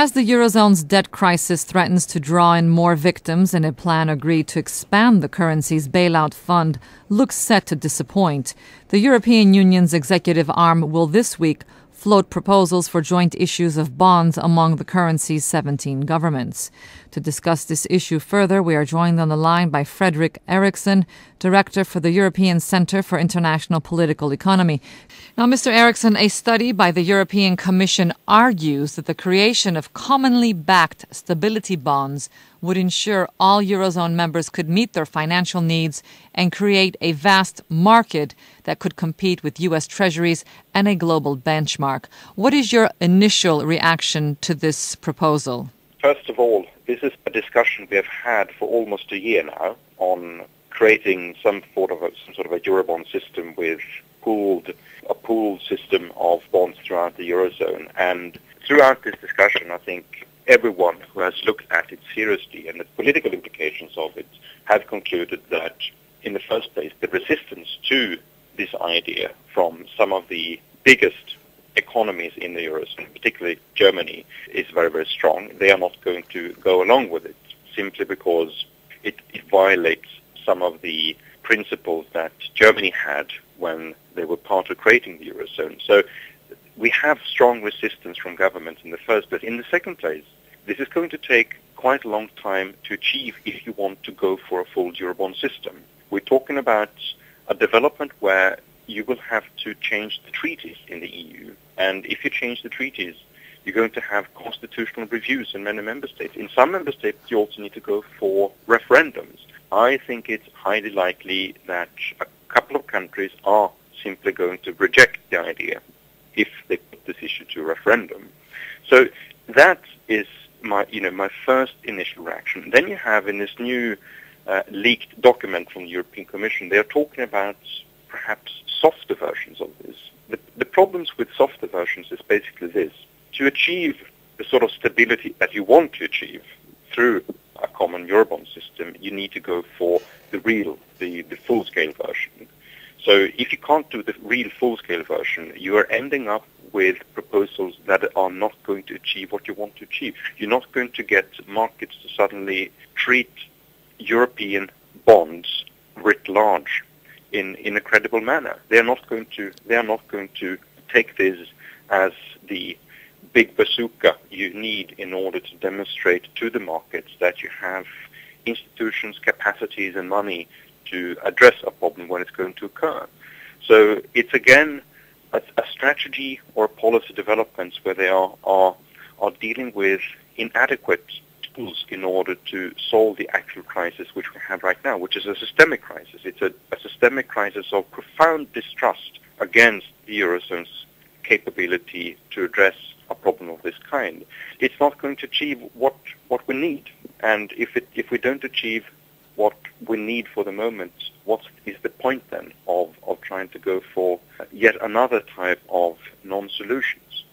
As the Eurozone's debt crisis threatens to draw in more victims and a plan agreed to expand the currency's bailout fund looks set to disappoint, the European Union's executive arm will this week float proposals for joint issues of bonds among the currency's 17 governments. To discuss this issue further, we are joined on the line by Fredrik Erixon, Director for the European Centre for International Political Economy. Now, Mr. Erixon, a study by the European Commission argues that the creation of commonly backed stability bonds would ensure all Eurozone members could meet their financial needs and create a vast market that could compete with U.S. treasuries and a global benchmark. What is your initial reaction to this proposal? First of all, this is a discussion we have had for almost a year now on creating some sort of a Eurobond system with a pooled system of bonds throughout the Eurozone. And throughout this discussion, I think everyone who has looked at it seriously and the political implications of it have concluded that, in the first place, the resistance to this idea from some of the biggest economies in the Eurozone, particularly Germany, is very, very strong. They are not going to go along with it simply because it violates some of the principles that Germany had when they were part of creating the Eurozone. So we have strong resistance from governments in the first place. In the second place, this is going to take quite a long time to achieve if you want to go for a full Eurobond system. We're talking about a development where you will have to change the treaties in the EU. And if you change the treaties, you're going to have constitutional reviews in many member states. In some member states, you also need to go for referendums. I think it's highly likely that a couple of countries are simply going to reject the idea if they put this issue to a referendum. So that is my first initial reaction. Then you have in this new leaked document from the European Commission, they are talking about perhaps softer versions of this. The problems with softer versions is basically this. To achieve the sort of stability that you want to achieve through a common Eurobond system, you need to go for the full-scale version. So if you can't do the real full-scale version, you are ending up with proposals that are not going to achieve what you want to achieve. You're not going to get markets to suddenly treat European bonds writ large in a credible manner. They are not going to take this as the big bazooka you need in order to demonstrate to the markets that you have institutions, capacities, and money to address a problem when it's going to occur. So it's again a strategy or policy developments where they are dealing with inadequate tools in order to solve the actual crisis which we have right now, which is a systemic crisis. It's a systemic crisis of profound distrust against the Eurozone's capability to address a problem of this kind. It's not going to achieve what we need. And if we don't achieve what we need for the moment, what is the point then of trying to go for yet another type of non-solutions?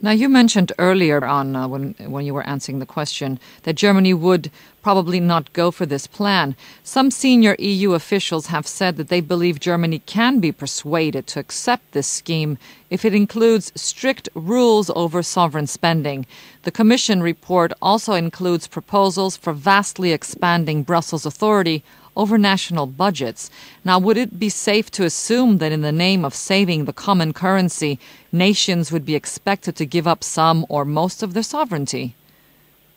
Now, you mentioned earlier on when you were answering the question that Germany would probably not go for this plan. Some senior EU officials have said that they believe Germany can be persuaded to accept this scheme if it includes strict rules over sovereign spending. The Commission report also includes proposals for vastly expanding Brussels' authority over national budgets. Now, would it be safe to assume that in the name of saving the common currency, nations would be expected to give up some or most of their sovereignty?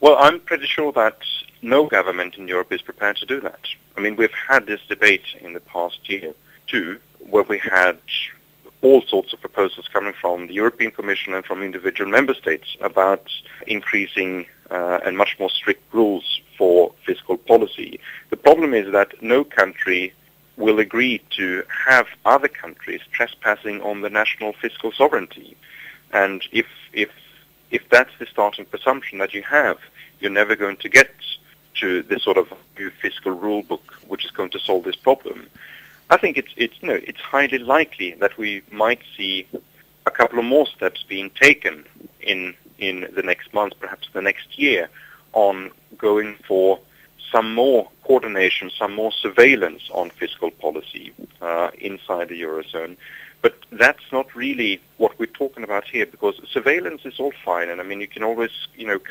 Well, I'm pretty sure that no government in Europe is prepared to do that. I mean, we've had this debate in the past year, too, where we had all sorts of proposals coming from the European Commission and from individual member states about increasing and much more strict rules for fiscal policy. The problem is that no country will agree to have other countries trespassing on the national fiscal sovereignty. And if that's the starting presumption that you have, you're never going to get to this sort of new fiscal rule book which is going to solve this problem. I think it's highly likely that we might see a couple of more steps being taken in the next month, perhaps the next year, on going for some more coordination, some more surveillance on fiscal policy inside the Eurozone. But that's not really what we're talking about here, because surveillance is all fine, and I mean, you can always,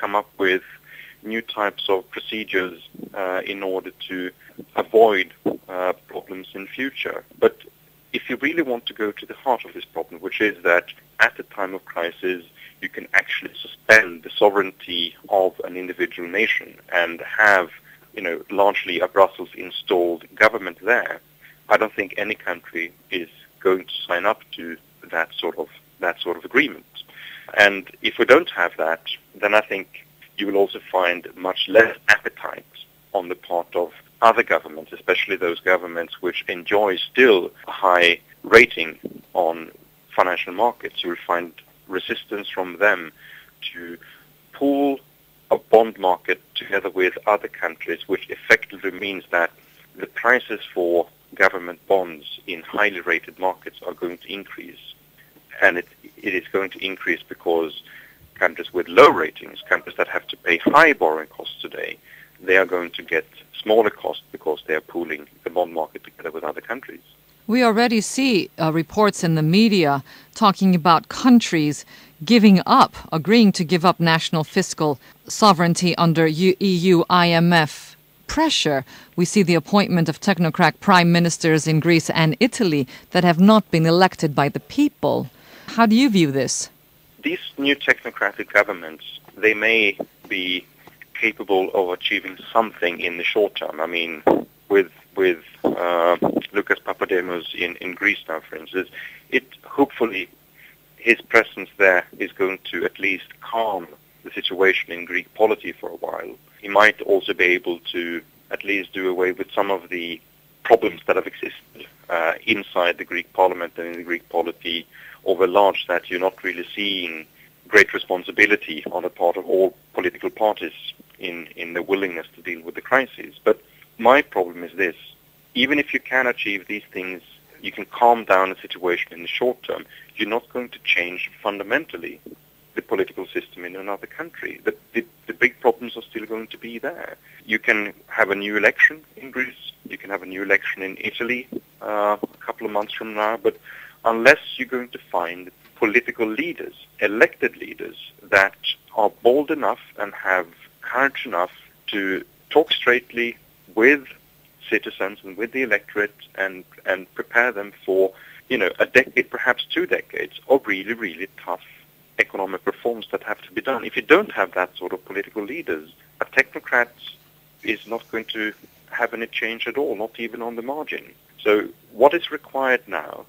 come up with new types of procedures in order to avoid problems in future. But if you really want to go to the heart of this problem, which is that at a time of crisis, you can actually suspend the sovereignty of an individual nation and have, largely a Brussels-installed government there, I don't think any country is going to sign up to that sort of agreement. And if we don't have that, then I think you will also find much less appetite on the part of other governments, especially those governments which enjoy still a high rating on financial markets. You will find resistance from them to pool a bond market together with other countries, which effectively means that the prices for government bonds in highly rated markets are going to increase. And it is going to increase because countries with low ratings, countries that have to pay high borrowing costs today, they are going to get smaller costs because they are pooling the bond market together with other countries. We already see reports in the media talking about countries agreeing to give up national fiscal sovereignty under EU IMF pressure. We see the appointment of technocrat prime ministers in Greece and Italy that have not been elected by the people. How do you view this? These new technocratic governments, they may be capable of achieving something in the short term. I mean, with Lucas Papademos in Greece now, for instance, hopefully his presence there is going to at least calm the situation in Greek polity for a while. He might also be able to at least do away with some of the problems that have existed inside the Greek parliament and in the Greek polity over large, that you're not really seeing great responsibility on the part of all political parties in the willingness to deal with the crisis. But my problem is this: even if you can achieve these things, you can calm down the situation in the short term, you're not going to change fundamentally the political system in another country. The big problems are still going to be there. You can have a new election in Greece, you can have a new election in Italy a couple of months from now, but unless you're going to find political leaders, elected leaders, that are bold enough and have courage enough to talk straightly with citizens and with the electorate and prepare them for, a decade, perhaps 2 decades of really, really tough economic reforms that have to be done. If you don't have that sort of political leaders, a technocrat is not going to have any change at all, not even on the margin. So what is required now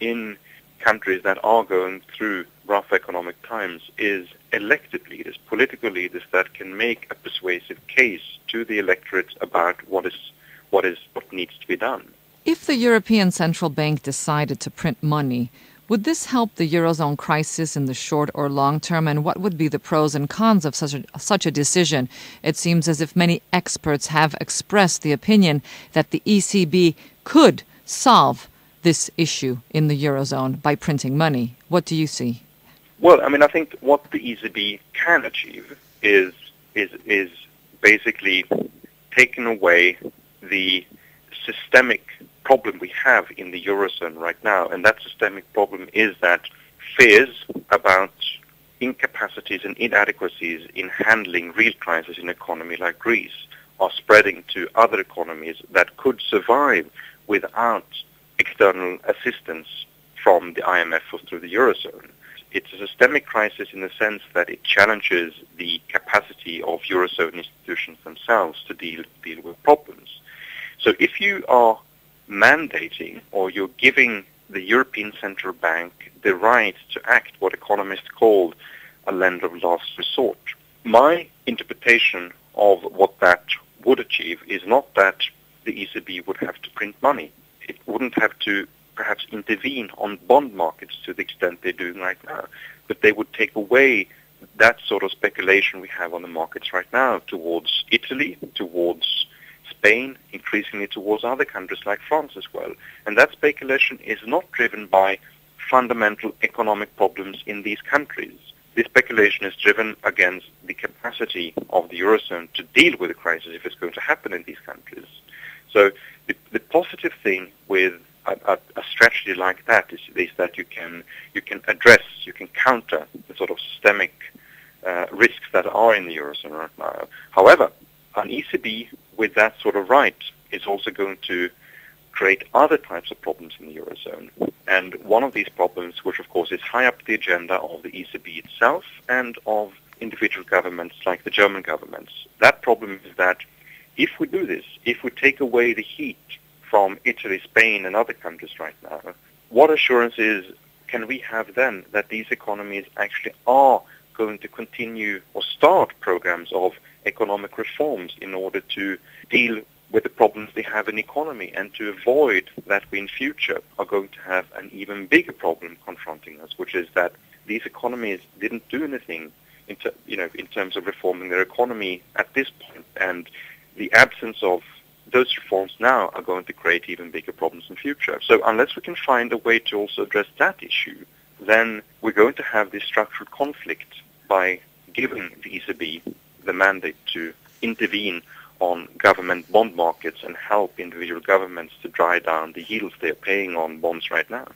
in countries that are going through rough economic times is elected leaders, political leaders that can make a persuasive case to the electorate about what needs to be done. If the European Central Bank decided to print money, would this help the Eurozone crisis in the short or long term, and what would be the pros and cons of such a decision? It seems as if many experts have expressed the opinion that the ECB could solve this issue in the Eurozone by printing money. What do you see? Well, I think what the ECB can achieve is basically taking away the systemic problem we have in the Eurozone right now, and that systemic problem is that fears about incapacities and inadequacies in handling real crisis in an economy like Greece are spreading to other economies that could survive without external assistance from the IMF or through the Eurozone. It's a systemic crisis in the sense that it challenges the capacity of Eurozone institutions themselves to deal with problems. So if you are mandating or you're giving the European Central Bank the right to act what economists call a lender of last resort, my interpretation of what that would achieve is not that the ECB would have to print money. It wouldn't have to perhaps intervene on bond markets to the extent they're doing right now, but they would take away that sort of speculation we have on the markets right now towards Italy, towards Spain, increasingly towards other countries like France as well. And that speculation is not driven by fundamental economic problems in these countries. This speculation is driven against the capacity of the Eurozone to deal with the crisis if it's going to happen in these countries. So the positive thing with a strategy like that is that you can counter the sort of systemic risks that are in the Eurozone right now. However, an ECB with that sort of right is also going to create other types of problems in the Eurozone. And one of these problems, which of course is high up the agenda of the ECB itself and of individual governments like the German governments, that problem is that if we do this, if we take away the heat from Italy, Spain and other countries right now, what assurances can we have then that these economies actually are going to continue or start programs of economic reforms in order to deal with the problems they have in the economy and to avoid that we in future are going to have an even bigger problem confronting us, which is that these economies didn't do anything in terms of reforming their economy at this point, and the absence of those reforms now are going to create even bigger problems in future. So unless we can find a way to also address that issue, then we're going to have this structural conflict by giving the ECB the mandate to intervene on government bond markets and help individual governments to drive down the yields they're paying on bonds right now.